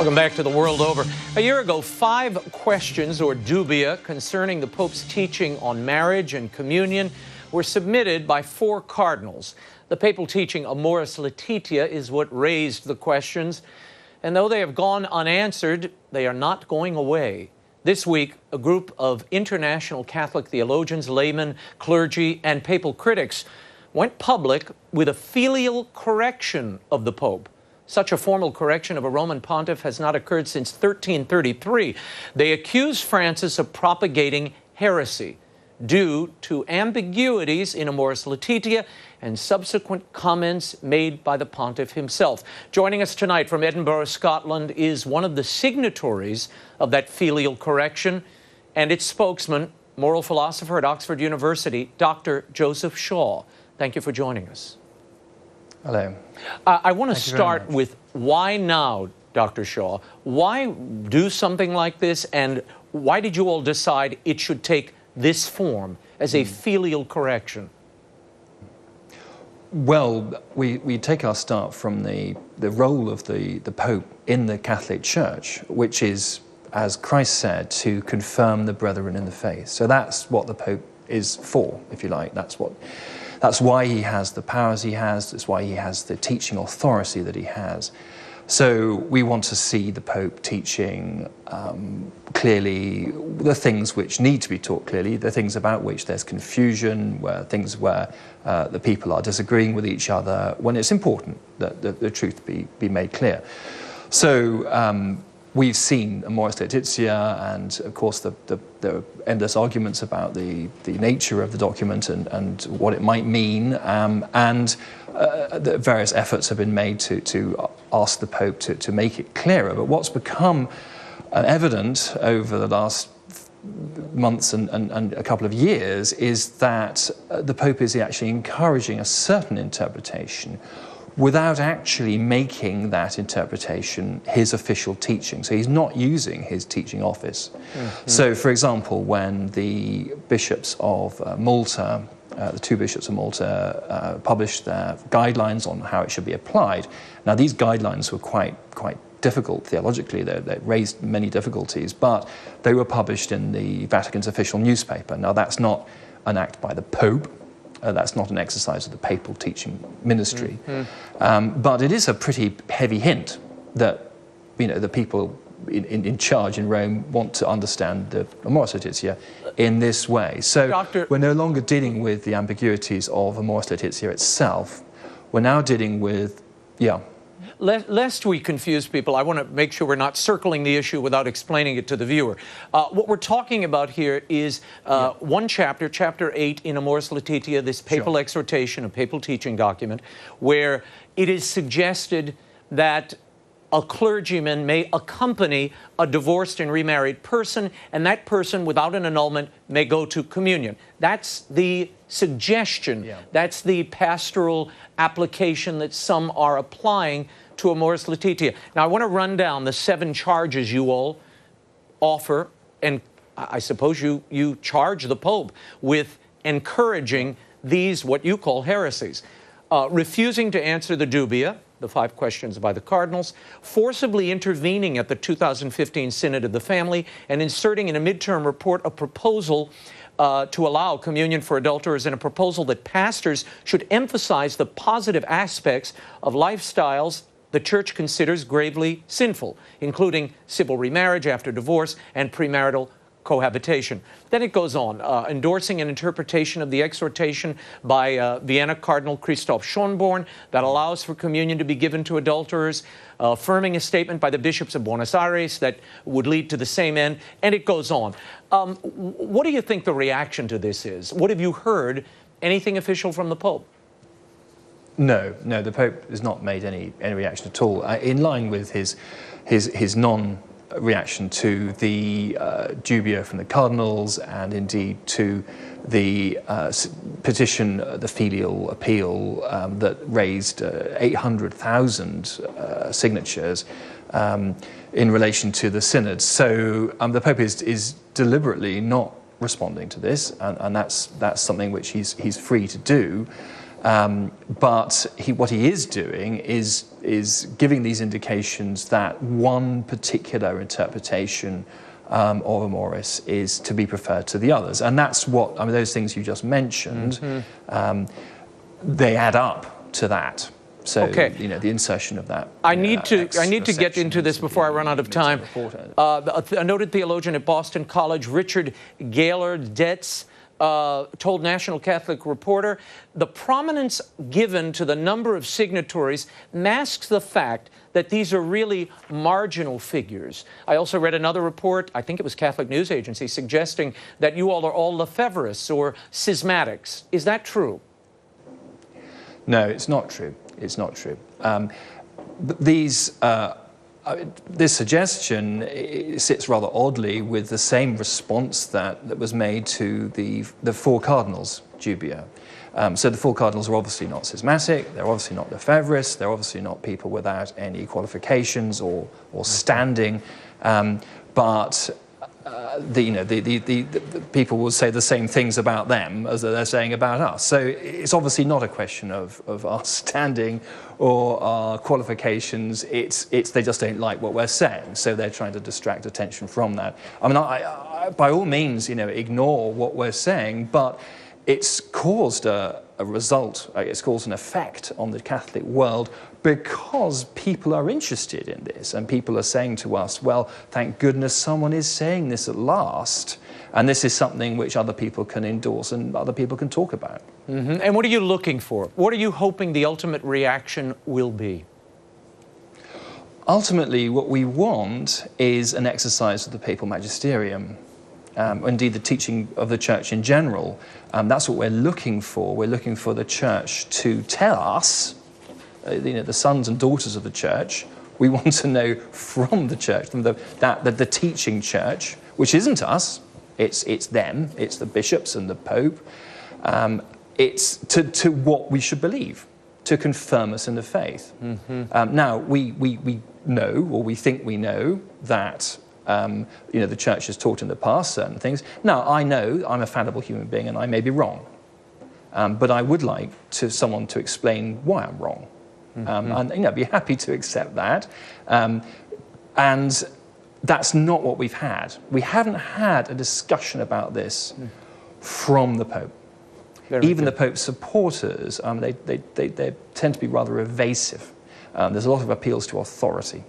Welcome back to The World Over. A year ago, 5 questions or dubia concerning the Pope's teaching on marriage and communion were submitted by 4 cardinals. The papal teaching Amoris Laetitia is what raised the questions, and though they have gone unanswered, they are not going away. This week, a group of international Catholic theologians, laymen, clergy, and papal critics went public with a filial correction of the Pope. Such a formal correction of a Roman pontiff has not occurred since 1333. They accuse Francis of propagating heresy due to ambiguities in Amoris Laetitia and subsequent comments made by the pontiff himself. Joining us tonight from Edinburgh, Scotland, is one of the signatories of that filial correction and its spokesman, moral philosopher at Oxford University, Dr. Joseph Shaw. Thank you for joining us. Hello. I want to start with why now, Dr. Shaw? Why do something like this, and why did you all decide it should take this form as a filial correction? Well, we take our start from the role of the Pope in the Catholic Church, which is, as Christ said, to confirm the brethren in the faith. So that's what the Pope is for, if you like. That's why he has the powers he has. That's why he has the teaching authority that he has. So we want to see the Pope teaching clearly the things which need to be taught clearly, the things about which there's confusion, where the people are disagreeing with each other, when it's important that the truth be made clear. So we've seen Amoris Laetitia, and of course there are endless arguments about the nature of the document and what it might mean, and the various efforts have been made to ask the Pope to make it clearer. But what's become evident over the last months and a couple of years is that the Pope is actually encouraging a certain interpretation without actually making that interpretation his official teaching. So he's not using his teaching office. Mm-hmm. So, for example, when the bishops of Malta, the 2 bishops of Malta, published their guidelines on how it should be applied, now these guidelines were quite difficult theologically. They raised many difficulties, but they were published in the Vatican's official newspaper. Now that's not an act by the Pope. That's not an exercise of the papal teaching ministry. Mm-hmm. But it is a pretty heavy hint that, the people in charge in Rome want to understand the Amoris Laetitia in this way. So we're no longer dealing with the ambiguities of Amoris Laetitia itself. We're now dealing with, Lest we confuse people, I want to make sure we're not circling the issue without explaining it to the viewer. What we're talking about here is one chapter, chapter 8 in Amoris Laetitia, this papal exhortation, a papal teaching document, where it is suggested that a clergyman may accompany a divorced and remarried person, and that person, without an annulment, may go to communion. That's the suggestion. Yeah. That's the pastoral application that some are applying to Amoris Laetitia. Now, I want to run down the 7 charges you all offer, and I suppose you charge the Pope with encouraging these, what you call heresies. Refusing to answer the dubia, the 5 questions by the cardinals, forcibly intervening at the 2015 Synod of the Family, and inserting in a midterm report a proposal to allow communion for adulterers, and a proposal that pastors should emphasize the positive aspects of lifestyles the Church considers gravely sinful, including civil remarriage after divorce and premarital cohabitation. Then it goes on, endorsing an interpretation of the exhortation by Vienna Cardinal Christoph Schönborn that allows for communion to be given to adulterers, affirming a statement by the bishops of Buenos Aires that would lead to the same end, and it goes on. What do you think the reaction to this is? What have you heard? Anything official from the Pope? No, the Pope has not made any reaction at all. In line with his non-reaction to the dubia from the cardinals, and indeed to the petition, the filial appeal that raised 800,000 signatures in relation to the synod. So the Pope is deliberately not responding to this, and that's something which he's free to do. But what he is doing is giving these indications that one particular interpretation of amoris is to be preferred to the others. And that's what, I mean, those things you just mentioned, they add up to that. So, you know, the insertion of that. I need to get into this before I run out of time. A noted theologian at Boston College, Richard Gaylord-Detz, told National Catholic Reporter, the prominence given to the number of signatories masks the fact that these are really marginal figures. I also read another report, I think it was Catholic News Agency, suggesting that you all are all Lefebvrists or schismatics. Is that true? No, it's not true. It's not true. This suggestion sits rather oddly with the same response that was made to the four cardinals dubia. So the four cardinals are obviously not schismatic, they're obviously not Lefebvrists, they're obviously not people without any qualifications or standing, but the people will say the same things about them as they're saying about us. So it's obviously not a question of our standing or our qualifications. It's they just don't like what we're saying, so they're trying to distract attention from that. I mean, I by all means, you know, ignore what we're saying, but it's caused a result, it's caused an effect on the Catholic world because people are interested in this and people are saying to us, well, thank goodness someone is saying this at last, and this is something which other people can endorse and other people can talk about. And what are you looking for? What are you hoping the ultimate reaction will be? Ultimately, what we want is an exercise of the papal magisterium. Indeed, the teaching of the Church in general. That's what we're looking for. We're looking for the Church to tell us, the sons and daughters of the Church. We want to know from the Church, from the teaching Church, which isn't us. It's them. It's the bishops and the Pope. It's to what we should believe, to confirm us in the faith. Now we know, or we think we know, that. The Church has taught in the past certain things. Now, I know I'm a fallible human being and I may be wrong, but I would like someone to explain why I'm wrong. And I'd be happy to accept that. And that's not what we've had. We haven't had a discussion about this from the Pope. Even the Pope's supporters, they tend to be rather evasive. There's a lot of appeals to authority.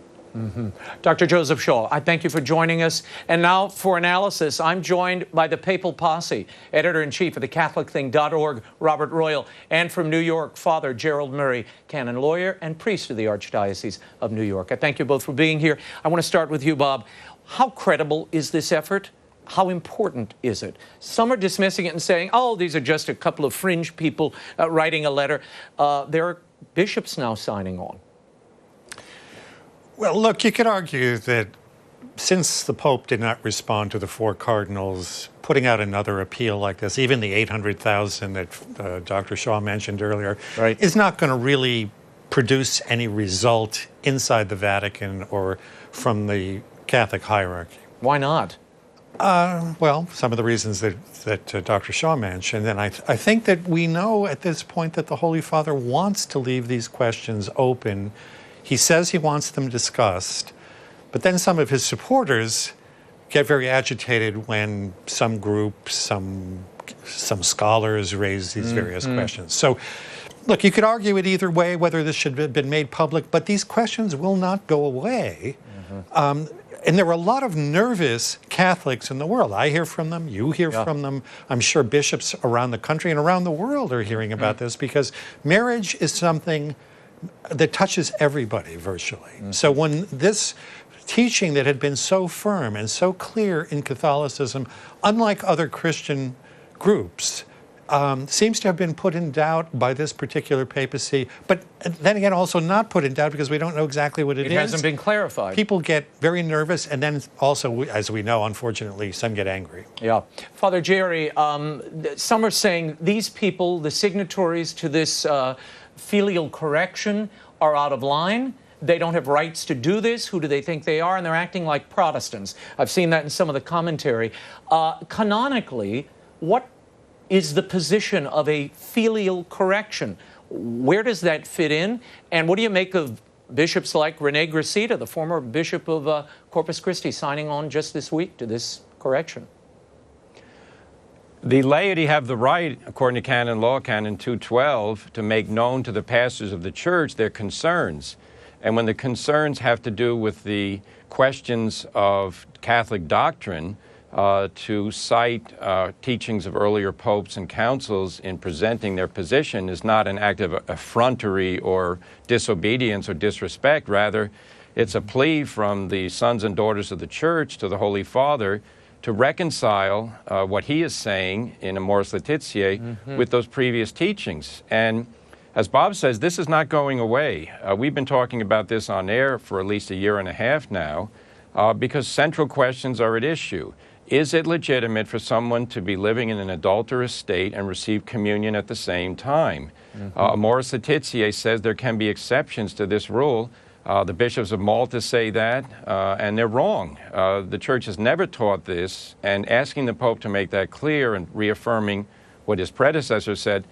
Dr. Joseph Shaw, I thank you for joining us. And now for analysis, I'm joined by the Papal Posse, Editor-in-Chief of theCatholicThing.org, Robert Royal, and from New York, Father GERALD MURRAY, canon lawyer and priest of the Archdiocese of New York. I thank you both for being here. I want to start with you, Bob. How credible is this effort? How important is it? Some are dismissing it and saying, oh, these are just a couple of fringe people writing a letter. There are bishops now signing on. Well, look, you could argue that since the Pope did not respond to the four cardinals, putting out another appeal like this, even the 800,000 that Dr. Shaw mentioned earlier, is not going to really produce any result inside the Vatican or from the Catholic hierarchy. Why not? Well, some of the reasons that Dr. Shaw mentioned, and I think that we know at this point that the Holy Father wants to leave these questions open. He says he wants them discussed, but then some of his supporters get very agitated when some groups, some scholars raise these various questions. So, look, you could argue it either way, whether this should have been made public, but these questions will not go away. And there are a lot of nervous Catholics in the world. I hear from them, you hear from them. I'm sure bishops around the country and around the world are hearing about this, because marriage is something that touches everybody virtually. So when this teaching that had been so firm and so clear in Catholicism, unlike other Christian groups, seems to have been put in doubt by this particular papacy, but then again also not put in doubt because we don't know exactly what it is. It hasn't been clarified. People get very nervous, and then also, as we know, unfortunately, some get angry. Yeah. Father Jerry, some are saying these people, the signatories to this Filial Correction, are out of line. They don't have rights to do this. Who do they think they are? And they're acting like Protestants. I've seen that in some of the commentary. Canonically, what is the position of a filial correction. Where does that fit in? And what do you make of bishops like Rene Gracita, the former bishop of Corpus Christi, signing on just this week to this correction? The laity have the right, according to canon law, canon 212, to make known to the pastors of the church their concerns. And when the concerns have to do with the questions of Catholic doctrine, to cite teachings of earlier popes and councils in presenting their position is not an act of effrontery or disobedience or disrespect. Rather, it's a plea from the sons and daughters of the church to the Holy Father to reconcile what he is saying in Amoris Laetitia with those previous teachings. And as Bob says, this is not going away. We've been talking about this on air for at least a year and a half now, because central questions are at issue. Is it legitimate for someone to be living in an adulterous state and receive communion at the same time? Amoris Laetitia says there can be exceptions to this rule. The bishops of Malta say that, and they're wrong. The Church has never taught this, and asking the Pope to make that clear and reaffirming what his predecessor said,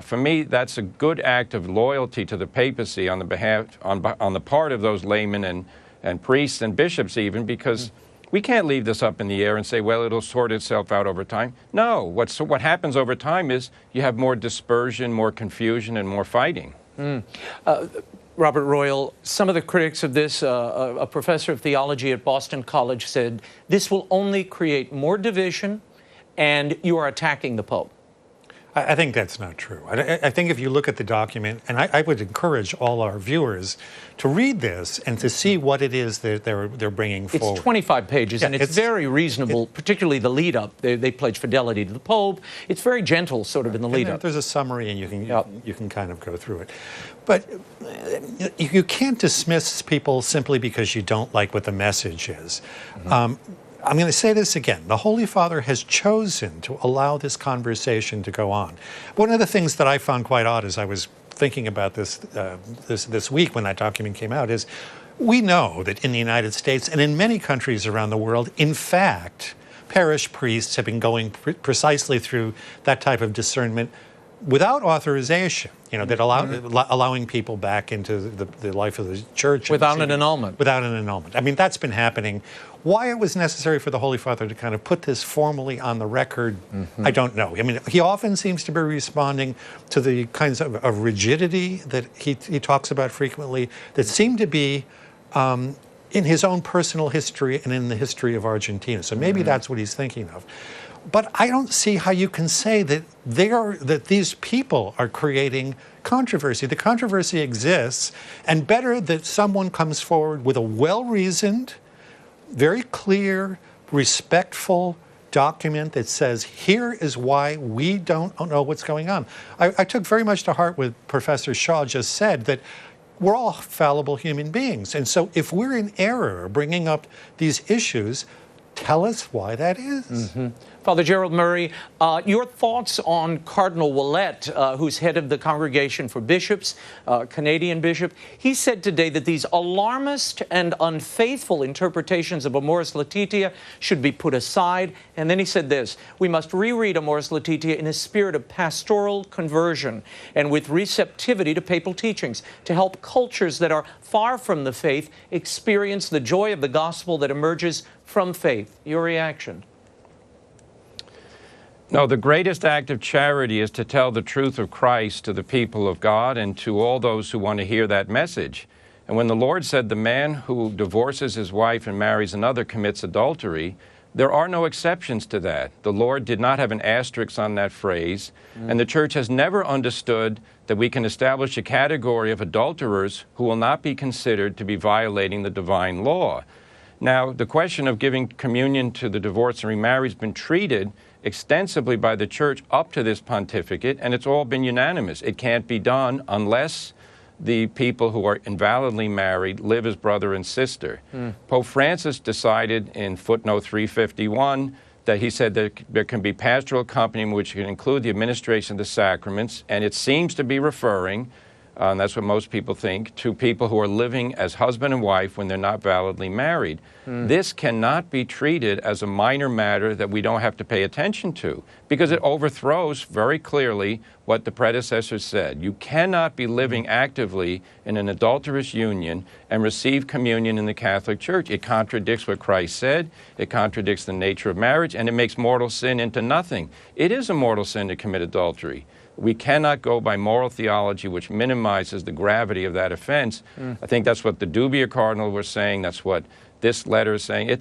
for me, that's a good act of loyalty to the papacy on the part of those laymen and priests and bishops even, because we can't leave this up in the air and say, well, it'll sort itself out over time. No, what happens over time is you have more dispersion, more confusion, and more fighting. Robert Royal, some of the critics of this, a professor of theology at Boston College said, this will only create more division and you are attacking the Pope. I think that's not true. I think if you look at the document, and I would encourage all our viewers to read this and to see what it is that they're bringing forward. It's 25 pages, and it's very reasonable, particularly the lead-up. They pledge fidelity to the Pope. It's very gentle, sort of, in the lead-up. There's a summary, and you can kind of go through it. But you can't dismiss people simply because you don't like what the message is. I'm going to say this again. The Holy Father has chosen to allow this conversation to go on. One of the things that I found quite odd as I was thinking about this week when that document came out is we know that in the United States and in many countries around the world, in fact, parish priests have been going precisely through that type of discernment without authorization, that allowing people back into the life of the church. Without an annulment. Without an annulment. I mean, that's been happening. Why it was necessary for the Holy Father to kind of put this formally on the record, I don't know. I mean, he often seems to be responding to the kinds of rigidity that he talks about frequently that seem to be in his own personal history and in the history of Argentina. So maybe that's what he's thinking of. But I don't see how you can say that these people are creating controversy. The controversy exists, and better that someone comes forward with a well-reasoned, very clear, respectful document that says, here is why we don't know what's going on. I took very much to heart what Professor Shaw just said, that we're all fallible human beings. And so if we're in error bringing up these issues, tell us why that is. Father Gerald Murray, your thoughts on Cardinal Ouellet, who's head of the Congregation for Bishops, Canadian bishop. He said today that these alarmist and unfaithful interpretations of Amoris Laetitia should be put aside. And then he said this: we must reread Amoris Laetitia in a spirit of pastoral conversion and with receptivity to papal teachings to help cultures that are far from the faith experience the joy of the gospel that emerges from faith. Your reaction? No, the greatest act of charity is to tell the truth of Christ to the people of God and to all those who want to hear that message. And when the Lord said the man who divorces his wife and marries another commits adultery, there are no exceptions to that. The Lord did not have an asterisk on that phrase, and the Church has never understood that we can establish a category of adulterers who will not be considered to be violating the divine law. Now, the question of giving communion to the divorced and remarried has been treated extensively by the Church up to this pontificate, and it's all been unanimous. It can't be done unless the people who are invalidly married live as brother and sister. Pope Francis decided in footnote 351 that he said that there can be pastoral accompaniment which can include the administration of the sacraments, and it seems to be referring and that's what most people think, to people who are living as husband and wife when they're not validly married. This cannot be treated as a minor matter that we don't have to pay attention to, because it overthrows very clearly what the predecessor said. You cannot be living actively in an adulterous union and receive communion in the Catholic Church. It contradicts what Christ said, it contradicts the nature of marriage, and it makes mortal sin into nothing. It is a mortal sin to commit adultery. We cannot go by moral theology which minimizes the gravity of that offense. I think that's what the Dubia Cardinal was saying. That's what this letter is saying.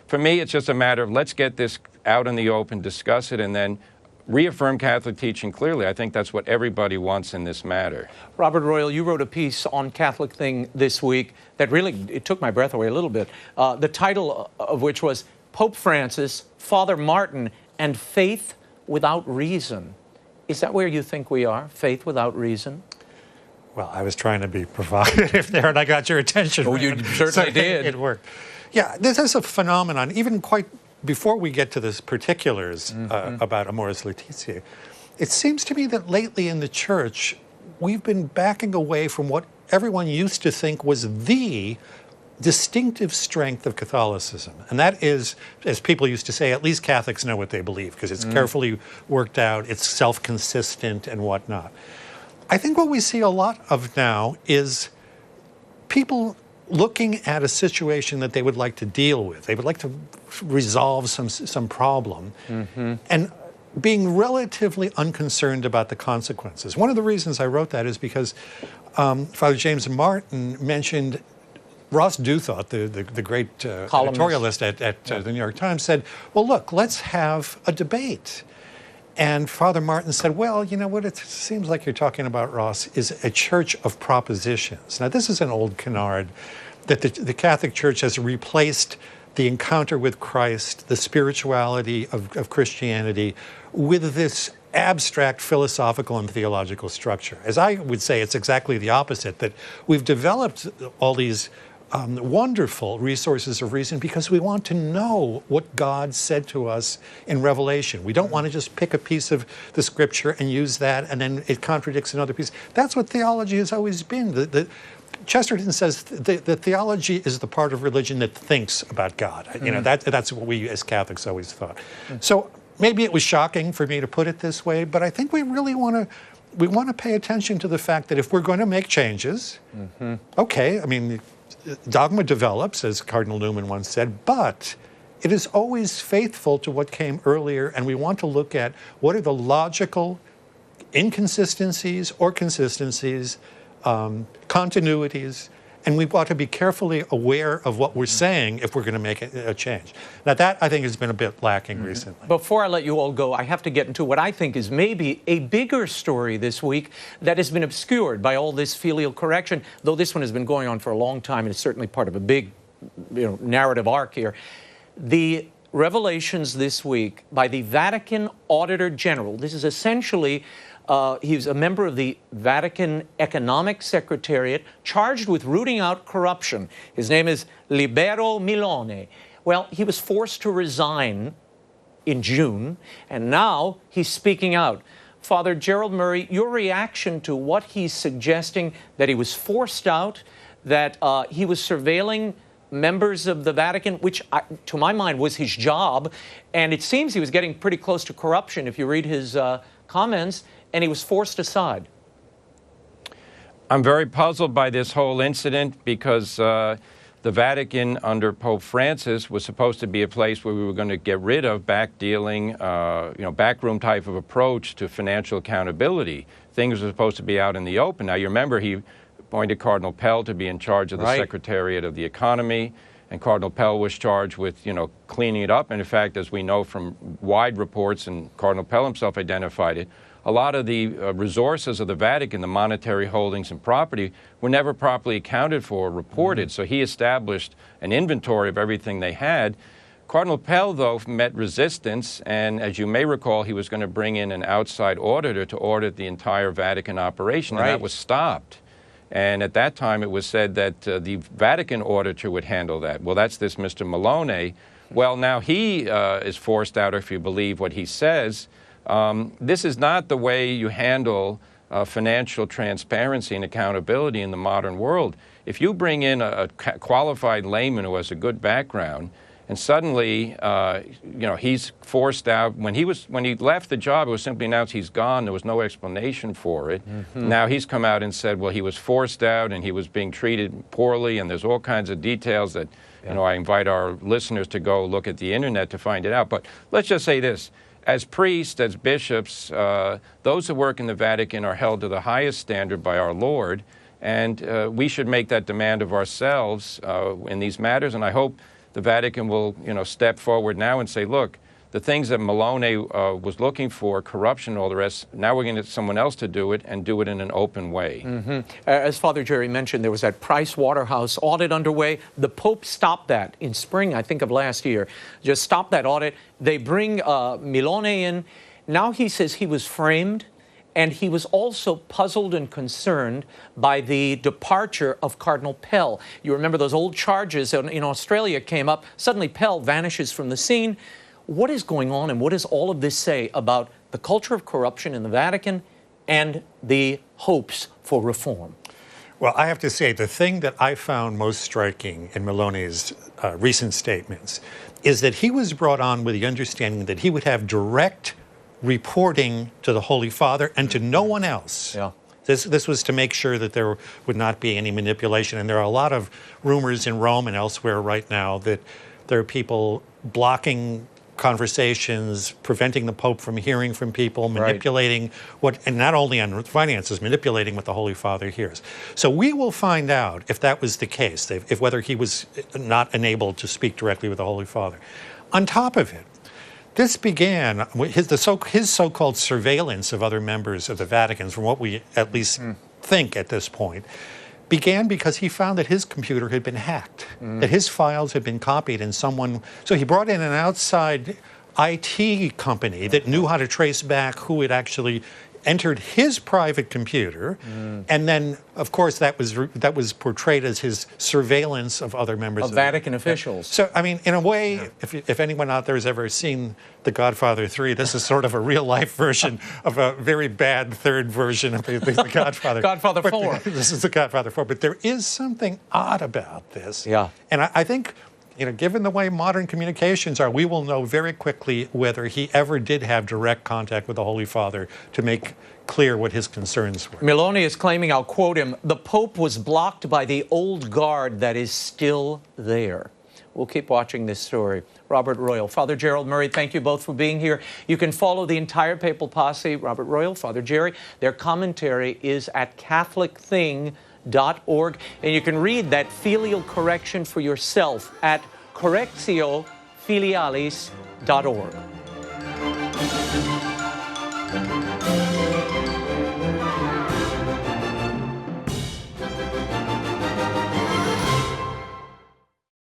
For me, it's just a matter of let's get this out in the open, discuss it, and then reaffirm Catholic teaching clearly. I think that's what everybody wants in this matter. Robert Royal, you wrote a piece on Catholic Thing this week that really, it took my breath away a little bit. The title of which was Pope Francis, Father Martin, and Faith Without Reason. Is that where you think we are? Faith without reason? Well, I was trying to be provocative there, and I got your attention. Oh, you certainly did. It worked. Yeah, this is a phenomenon, even quite before we get to the particulars about Amoris Laetitia. It seems to me that lately in the Church, we've been backing away from what everyone used to think was the distinctive strength of Catholicism. And that is, as people used to say, at least Catholics know what they believe, because it's carefully worked out, it's self-consistent and whatnot. I think what we see a lot of now is people looking at a situation that they would like to deal with. They would like to resolve some problem, and being relatively unconcerned about the consequences. One of the reasons I wrote that is because Father James Martin mentioned Ross Douthat, the great editorialist at the New York Times, said, well, look, let's have a debate. And Father Martin said, well, you know what it seems like you're talking about, Ross, is a church of propositions. Now, this is an old canard that the Catholic Church has replaced the encounter with Christ, the spirituality of Christianity, with this abstract philosophical and theological structure. As I would say, it's exactly the opposite, that we've developed all these wonderful resources of reason because we want to know what God said to us in Revelation. We don't want to just pick a piece of the Scripture and use that and then it contradicts another piece. That's what theology has always been. Chesterton says the theology is the part of religion that thinks about God. You know, that's what we as Catholics always thought. So maybe it was shocking for me to put it this way, but I think we really want to pay attention to the fact that if we're going to make changes, okay, I mean, dogma develops, as Cardinal Newman once said, but it is always faithful to what came earlier, and we want to look at what are the logical inconsistencies or consistencies, continuities, and we ought to be carefully aware of what we're saying if we're going to make a change. Now that, I think, has been a bit lacking recently. Before I let you all go, I have to get into what I think is maybe a bigger story this week that has been obscured by all this filial correction, though this one has been going on for a long time and is certainly part of a big narrative arc here. The revelations this week by the Vatican Auditor General. This is essentially he's a member of the Vatican Economic Secretariat charged with rooting out corruption. His name is Libero Milone. Well, he was forced to resign in June, and now he's speaking out. Father GERALD Murray, your reaction to what he's suggesting, that he was forced out, that he was surveilling members of the Vatican, which to my mind was his job, and it seems he was getting pretty close to corruption if you read his comments, and he was forced aside. I'm very puzzled by this whole incident because the Vatican under Pope Francis was supposed to be a place where we were going to get rid of back-dealing, backroom type of approach to financial accountability. Things were supposed to be out in the open. Now, you remember he appointed Cardinal Pell to be in charge of the Secretariat of the Economy, and Cardinal Pell was charged with, cleaning it up. And in fact, as we know from wide reports, and Cardinal Pell himself identified it, a lot of the resources of the Vatican, the monetary holdings and property, were never properly accounted for or reported. So he established an inventory of everything they had. Cardinal Pell, though, met resistance, and as you may recall, he was going to bring in an outside auditor to audit the entire Vatican operation, and that was stopped. And at that time, it was said that the Vatican auditor would handle that. Well, that's this Mr. Milone. Well, now he is forced out, if you believe what he says. This is not the way you handle financial transparency and accountability in the modern world. If you bring in a qualified layman who has a good background, and suddenly, he's forced out. When he left the job, it was simply announced he's gone. There was no explanation for it. Mm-hmm. Now he's come out and said, well, he was forced out and he was being treated poorly, and there's all kinds of details that, I invite our listeners to go look at the internet to find it out. But let's just say this. As priests, as bishops, those who work in the Vatican are held to the highest standard by our Lord, and we should make that demand of ourselves in these matters, and I hope the Vatican will, step forward now and say, look, the things that Maloney was looking for, corruption and all the rest, now we're going to get someone else to do it and do it in an open way. Mm-hmm. As Father Jerry mentioned, there was that Price Waterhouse audit underway. The Pope stopped that in spring, I think, of last year. Just stopped that audit. They bring Maloney in. Now he says he was framed, and he was also puzzled and concerned by the departure of Cardinal Pell. You remember those old charges in Australia came up. Suddenly Pell vanishes from the scene. What is going on, and what does all of this say about the culture of corruption in the Vatican and the hopes for reform? Well, I have to say, the thing that I found most striking in Maloney's recent statements is that he was brought on with the understanding that he would have direct reporting to the Holy Father and to no one else. Yeah. This was to make sure that there would not be any manipulation. And there are a lot of rumors in Rome and elsewhere right now that there are people blocking conversations, preventing the Pope from hearing from people, manipulating and not only on finances, manipulating what the Holy Father hears. So we will find out if that was the case, if whether he was not enabled to speak directly with the Holy Father. On top of it, this began, his so-called surveillance of other members of the Vatican, from what we at least think at this point, began because he found that his computer had been hacked, that his files had been copied, and so he brought in an outside IT company that knew how to trace back who had actually entered his private computer, and then, of course, that was portrayed as his surveillance of other members of Vatican officials. So, I mean, in a way, if anyone out there has ever seen The Godfather 3, this is sort of a real-life version of a very bad third version of the Godfather. Godfather 4. This is The Godfather 4, but there is something odd about this. Yeah. And I think, given the way modern communications are, we will know very quickly whether he ever did have direct contact with the Holy Father to make clear what his concerns were. Maloney is claiming, I'll quote him, the Pope was blocked by the old guard that is still there. We'll keep watching this story. Robert Royal, Father Gerald Murray, thank you both for being here. You can follow the entire papal posse, Robert Royal, Father Jerry. Their commentary is at CatholicThing.org, and you can read that filial correction for yourself at correctiofilialis.org.